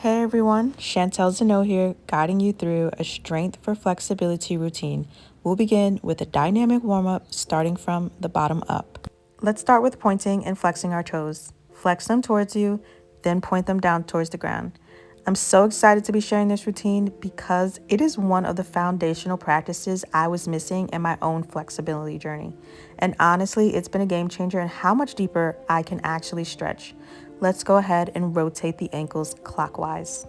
Hey everyone, Chantel Zano here, guiding you through a strength for flexibility routine. We'll begin with a dynamic warm up starting from the bottom up. Let's start with pointing and flexing our toes. Flex them towards you, then point them down towards the ground. I'm so excited to be sharing this routine because it is one of the foundational practices I was missing in my own flexibility journey. And honestly, it's been a game changer in how much deeper I can actually stretch. Let's go ahead and rotate the ankles clockwise.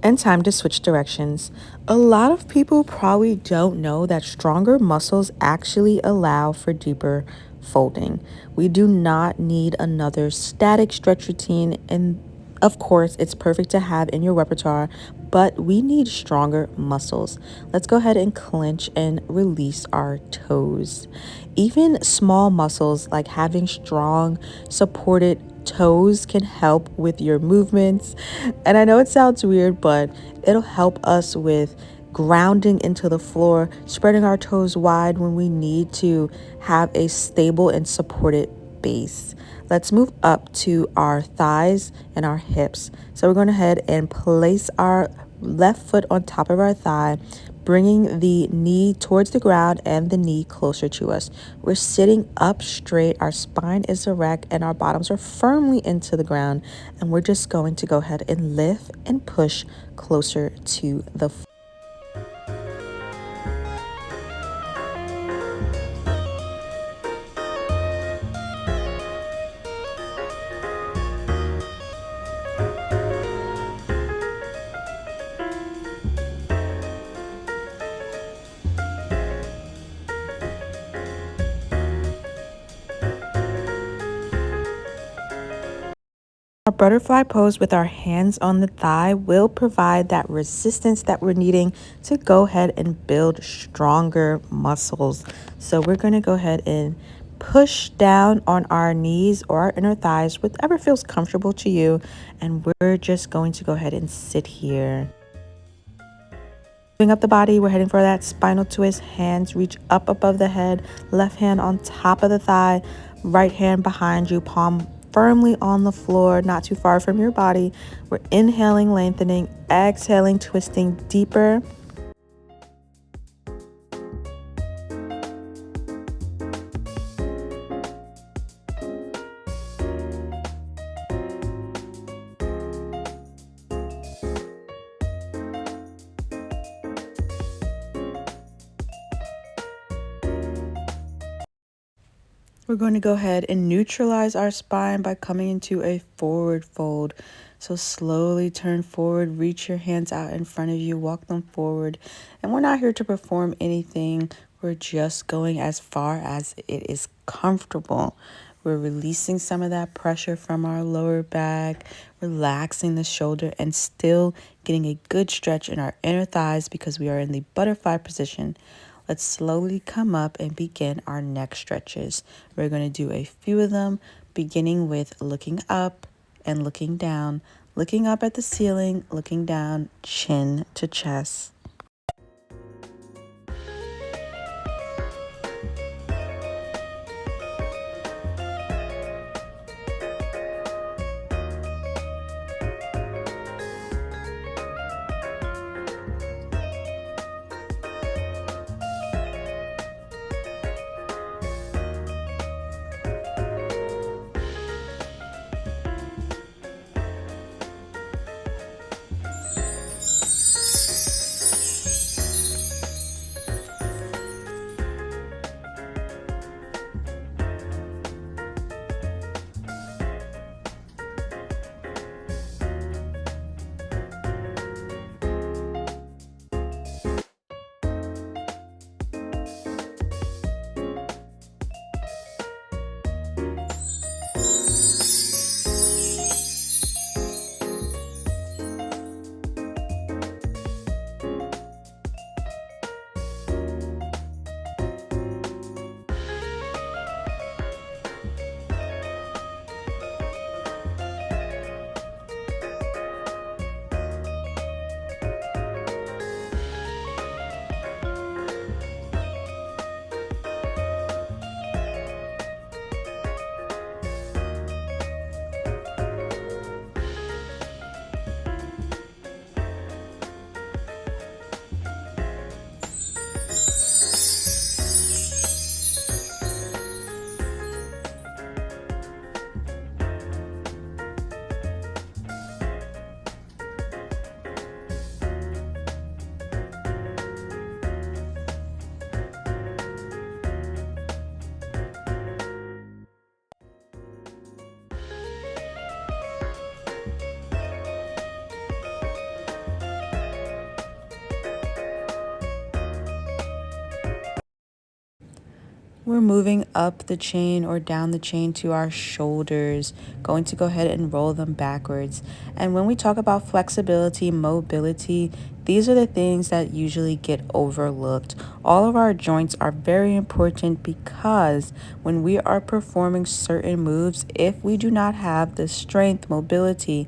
And time to switch directions. A lot of people probably don't know that stronger muscles actually allow for deeper folding. We do not need another static stretch routine, and of course, it's perfect to have in your repertoire, but we need stronger muscles. Let's go ahead and clench and release our toes. Even small muscles like having strong, supported toes can help with your movements. And I know it sounds weird, but it'll help us with grounding into the floor, spreading our toes wide when we need to have a stable and supported base. Let's move up to our thighs and our hips. So we're going ahead and place our left foot on top of our thigh, bringing the knee towards the ground and the knee closer to us. We're sitting up straight, our spine is erect, and our bottoms are firmly into the ground. And we're just going to go ahead and lift and push closer to the floor. Our butterfly pose with our hands on the thigh will provide that resistance that we're needing to go ahead and build stronger muscles. So we're going to go ahead and push down on our knees or our inner thighs, whatever feels comfortable to you. And we're just going to go ahead and sit here. Moving up the body, we're heading for that spinal twist. Hands reach up above the head, left hand on top of the thigh, right hand behind you, palm firmly on the floor, not too far from your body. We're inhaling, lengthening, exhaling, twisting deeper. We're going to go ahead and neutralize our spine by coming into a forward fold. So slowly turn forward, reach your hands out in front of you, walk them forward. And we're not here to perform anything. We're just going as far as it is comfortable. We're releasing some of that pressure from our lower back, relaxing the shoulder, and still getting a good stretch in our inner thighs because we are in the butterfly position. Let's slowly come up and begin our neck stretches. We're going to do a few of them, beginning with looking up and looking down, looking up at the ceiling, looking down, chin to chest. We're moving up the chain or down the chain to our shoulders, going to go ahead and roll them backwards. And when we talk about flexibility, mobility, these are the things that usually get overlooked. All of our joints are very important because when we are performing certain moves, if we do not have the strength, mobility,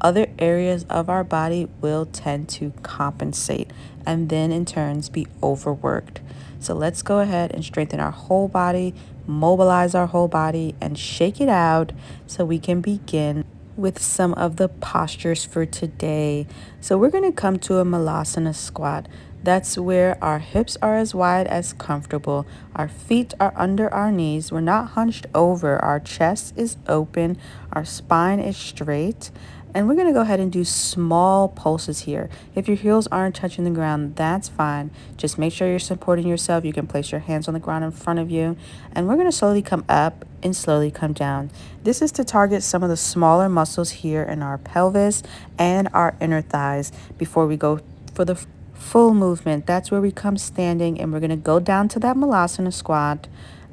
other areas of our body will tend to compensate and then in turns be overworked. So let's go ahead and strengthen our whole body, mobilize our whole body, and shake it out so we can begin with some of the postures for today. So we're going to come to a malasana squat. That's where our hips are as wide as comfortable. Our feet are under our knees. We're not hunched over. Our chest is open. Our spine is straight. And we're going to go ahead and do small pulses here. If your heels aren't touching the ground, that's fine. Just make sure you're supporting yourself. You can place your hands on the ground in front of you. And we're going to slowly come up and slowly come down. This is to target some of the smaller muscles here in our pelvis and our inner thighs before we go for the full movement. That's where we come standing, and we're going to go down to that malasana squat,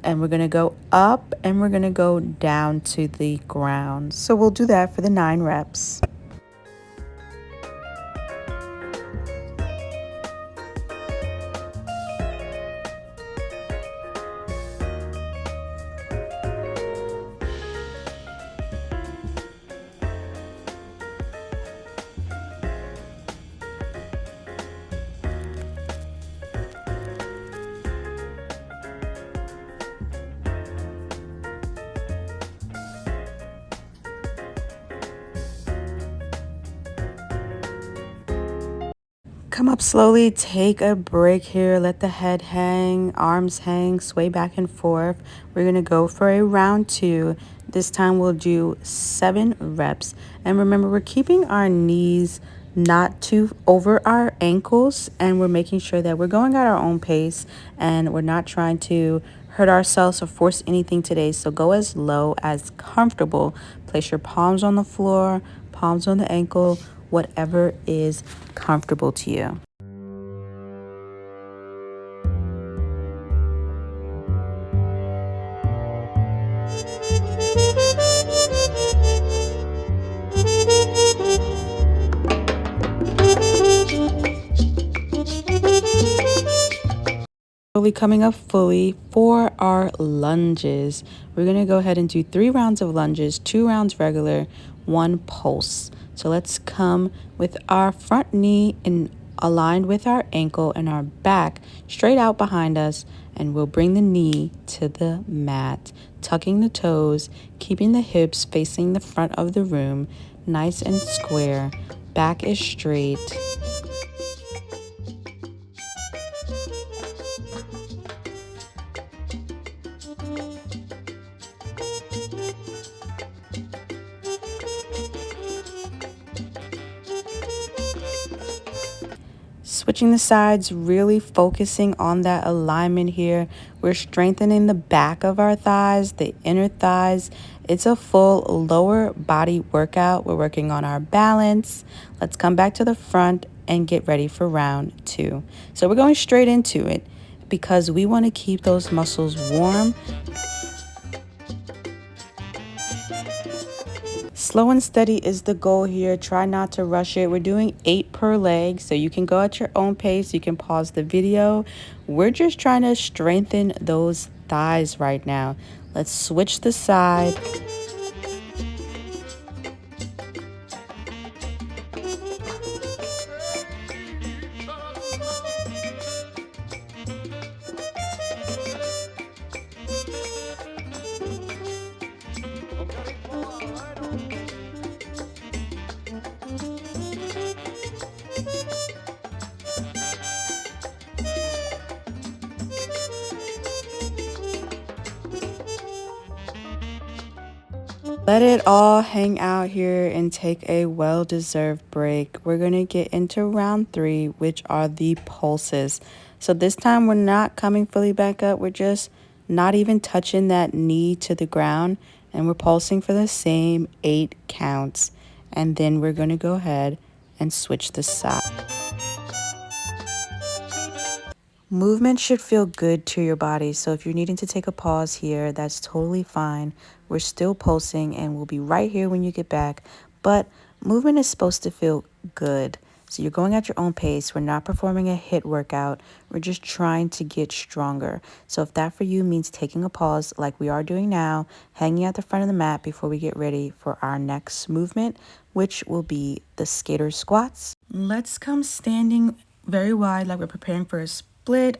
and we're going to go up and we're going to go down to the ground. So we'll do that for the 9 reps. Come up slowly, take a break here, let the head hang, arms hang, sway back and forth. We're going to go for a round 2. This time we'll do 7 reps. And remember, we're keeping our knees not too over our ankles, and we're making sure that we're going at our own pace and we're not trying to hurt ourselves or force anything today. So go as low as comfortable. Place your palms on the floor, palms on the ankle, whatever is comfortable to you. Slowly coming up fully for our lunges. We're going to go ahead and do 3 rounds of lunges, 2 rounds regular, 1 pulse. So let's come with our front knee aligned with our ankle and our back straight out behind us, and we'll bring the knee to the mat, tucking the toes, keeping the hips facing the front of the room, nice and square. Back is straight. Switching the sides, really focusing on that alignment here. We're strengthening the back of our thighs, the inner thighs. It's a full lower body workout. We're working on our balance. Let's come back to the front and get ready for round 2. So we're going straight into it because we want to keep those muscles warm. Slow and steady is the goal here. Try not to rush it. We're doing 8 per leg, so you can go at your own pace. You can pause the video. We're just trying to strengthen those thighs right now. Let's switch the side. Let it all hang out here and take a well-deserved break. We're going to get into round 3, which are the pulses. So this time we're not coming fully back up. We're just not even touching that knee to the ground. And we're pulsing for the same 8 counts. And then we're going to go ahead and switch the side. Movement should feel good to your body. So if you're needing to take a pause here, that's totally fine. We're still pulsing and we'll be right here when you get back. But movement is supposed to feel good. So you're going at your own pace. We're not performing a HIIT workout. We're just trying to get stronger. So if that for you means taking a pause like we are doing now, hanging at the front of the mat before we get ready for our next movement, which will be the skater squats. Let's come standing very wide like we're preparing for a split.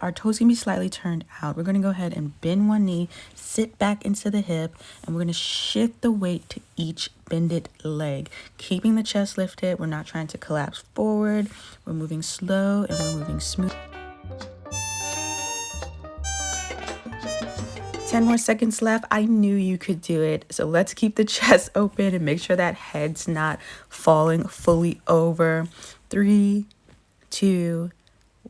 Our toes can be slightly turned out. We're going to go ahead and bend one knee, sit back into the hip, and we're going to shift the weight to each bended leg, keeping the chest lifted. We're not trying to collapse forward. We're moving slow and we're moving smooth. 10 more seconds left. I knew you could do it. So let's keep the chest open and make sure that head's not falling fully over. 3, 2,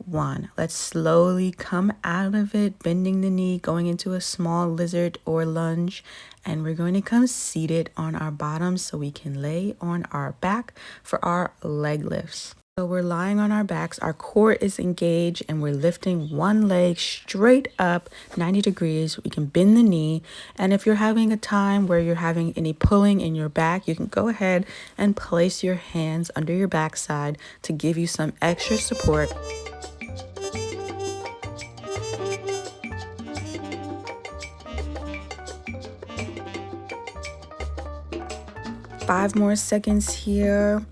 1. Let's slowly come out of it, bending the knee, going into a small lizard or lunge. And we're going to come seated on our bottoms so we can lay on our back for our leg lifts. So we're lying on our backs, our core is engaged, and we're lifting one leg straight up 90 degrees. We can bend the knee. And if you're having a time where you're having any pulling in your back, you can go ahead and place your hands under your backside to give you some extra support. Five more seconds here.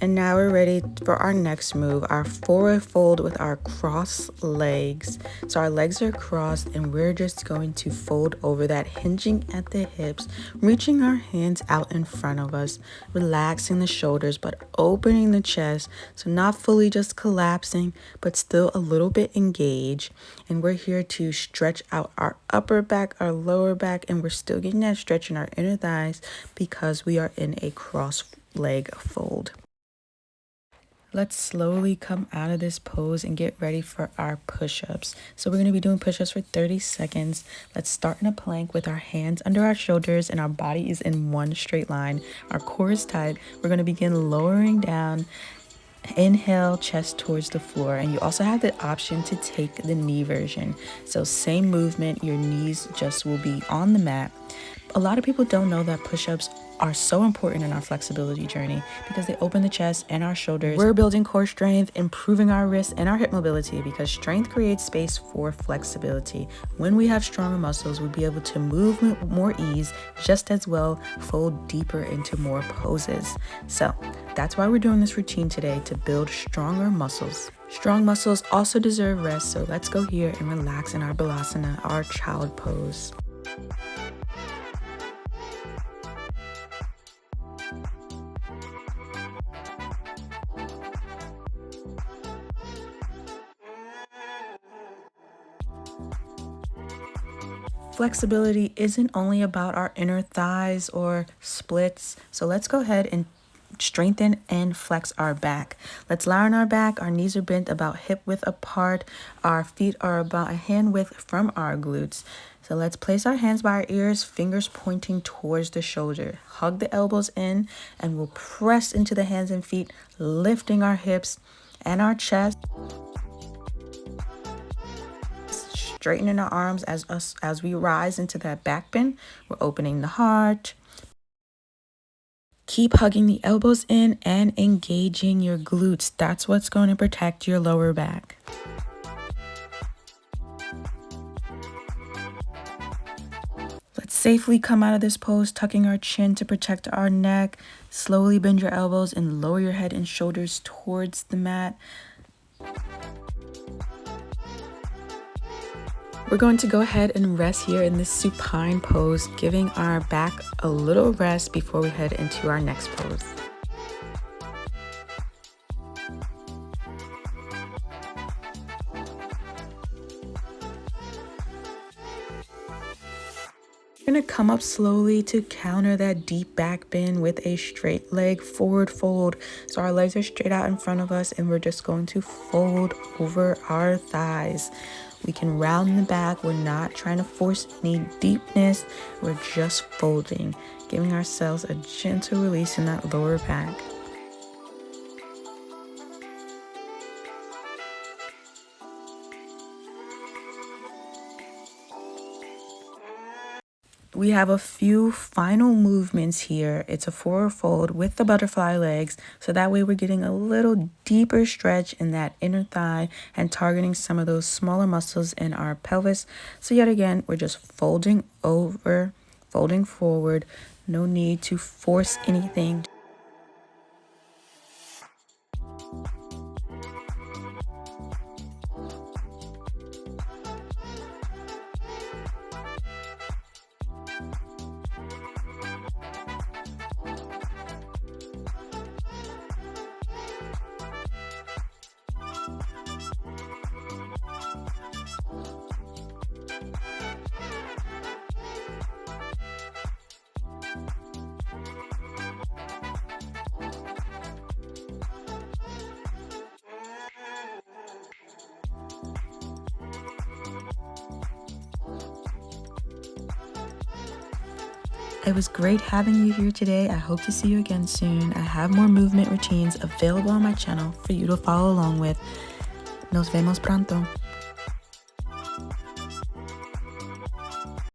And now we're ready for our next move, our forward fold with our cross legs. So our legs are crossed and we're just going to fold over that, hinging at the hips, reaching our hands out in front of us, relaxing the shoulders, but opening the chest. So not fully just collapsing, but still a little bit engaged. And we're here to stretch out our upper back, our lower back, and we're still getting that stretch in our inner thighs because we are in a cross leg fold. Let's slowly come out of this pose and get ready for our push-ups. So we're going to be doing push-ups for 30 seconds. Let's start in a plank with our hands under our shoulders and our body is in one straight line. Our core is tight. We're going to begin lowering down. Inhale, chest towards the floor, and you also have the option to take the knee version. So same movement, your knees just will be on the mat. A lot of people don't know that push-ups are so important in our flexibility journey because they open the chest and our shoulders. We're building core strength, improving our wrists and our hip mobility because strength creates space for flexibility. When we have stronger muscles, we'll be able to move with more ease, just as well fold deeper into more poses. So that's why we're doing this routine today, to build stronger muscles. Strong muscles also deserve rest, so let's go here and relax in our balasana, our child pose. Flexibility isn't only about our inner thighs or splits, so let's go ahead and strengthen and flex our back. Let's lie on our back. Our knees are bent about hip width apart. Our feet are about a hand width from our glutes. So let's place our hands by our ears, fingers pointing towards the shoulder. Hug the elbows in and we'll press into the hands and feet, lifting our hips and our chest. Straightening our arms as we rise into that back bend. We're opening the heart. Keep hugging the elbows in and engaging your glutes. That's what's going to protect your lower back. Let's safely come out of this pose, tucking our chin to protect our neck. Slowly bend your elbows and lower your head and shoulders towards the mat. We're going to go ahead and rest here in this supine pose, giving our back a little rest before we head into our next pose. We're going to come up slowly to counter that deep back bend with a straight leg forward fold. So our legs are straight out in front of us and we're just going to fold over our thighs. We can round the back. We're not trying to force any deepness. We're just folding, giving ourselves a gentle release in that lower back. We have a few final movements here. It's a forward fold with the butterfly legs. So that way we're getting a little deeper stretch in that inner thigh and targeting some of those smaller muscles in our pelvis. So yet again, we're just folding over, folding forward. No need to force anything. It was great having you here today. I hope to see you again soon. I have more movement routines available on my channel for you to follow along with. Nos vemos pronto.